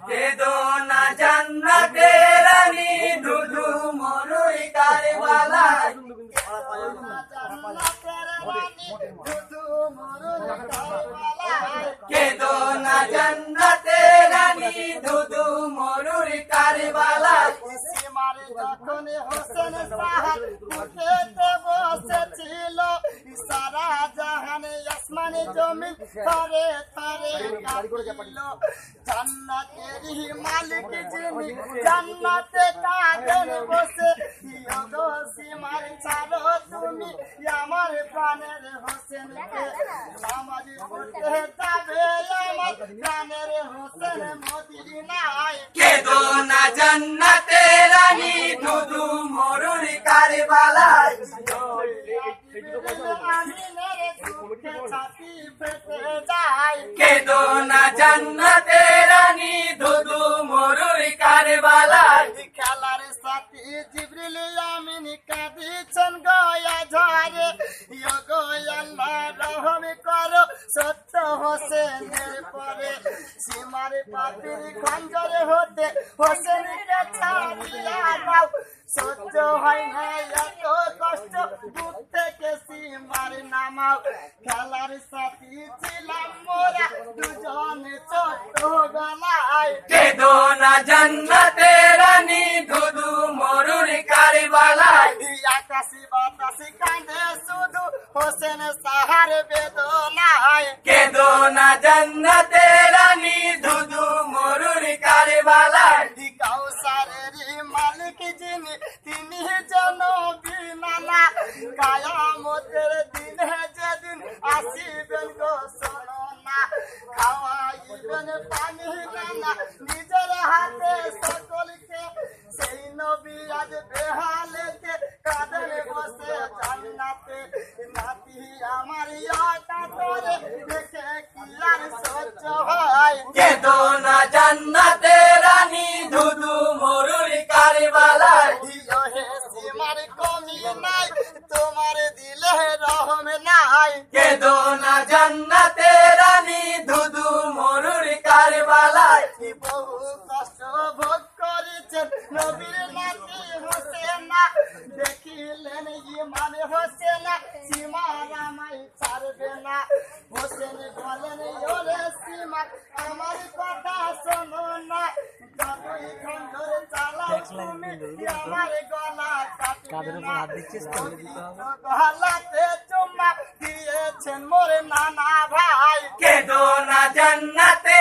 কেদো না জান্নাতে রানী ধুধু মরুই কারবালায় কেদো না জান্নাতে রানী ধুধু মরুই কারবালায় সীমারে যখন হোসেন সাহার বুকেতে বসেছিল সারা জাহানে আসমানে জমিন থরে থরে কাঁপিল জান্নাতেরই মালিক যিনি জান্নাতে কাঁদেন বসে ইয়ো সীমার ছাড়ো তুমি আমার প্রাণের হোসেনকে নামাজ পড়তে যাবে আমার প্রাণের হোসেন মদিনায় কেদো না জান্নাতে রানী ধুধু মরুই কারবালায় ছাতি ফেটে যায় কেদো না জান্নাতে রানী ধুধু মরুই কারবালায় খেলার সাথী জিবরিল আমিন কাঁদিছেন গয়া ঝরে ইয়ো গো আল্লাহ রহম করো সত্য হোসেনের পরে সীমার পাপির খঞ্জরে হতে হোসেনকে ছাড়িয়া দাও সহ্য হয় না এত কষ্ট বুক থেকে সীমার নামাও খেলার সাথী ছিলাম মোরা দুজনে ছোট্ট বেলায় কেদো না জান্নাতে রানী ধুধু মরুই কারবালায় আকাশি বাতাসি কাঁদে শুধু হোসেন সাহার বেদনায় কেদো না জান্নাতে রানী ধুধু মরুই কারবালায় কাউসারের মালিক যিনি তিনি যেন বিনানা কায়ামতের দিনে যেদিন আসিবেন গো শোনো না খাওয়াইবেন পানি দানা নিজের হাতে সকলকে সেই নবী আজ বেহালেতে কাঁদে বসে জান্নাতে নাতি আমার ইয়াটা করে দেখে কি আর সহ্য হয় কেদো না জান্নাতে রানী ধুধু মরুই কারবালায় দিলো হে সীমার কমি নাই তোমার দিলে রহম নাই কেদো না জান্নাতে রানী ধুধু মরুই কারবালায় বহু কষ্ট ভোগ করেছেন নবীর নাতি হোসেনা দেখিলেন ইমান হোসেনা সীমার আমায় ছাড়বে না হোসেন বলেন ওরে সীমা আমার কথা শোনো না যতই খঞ্জর চালাও তুমি আমার গলা কাটবে না গলাতে চুম্মা দিয়েছেন মোর নানা ভাই কেদো না জান্নাতে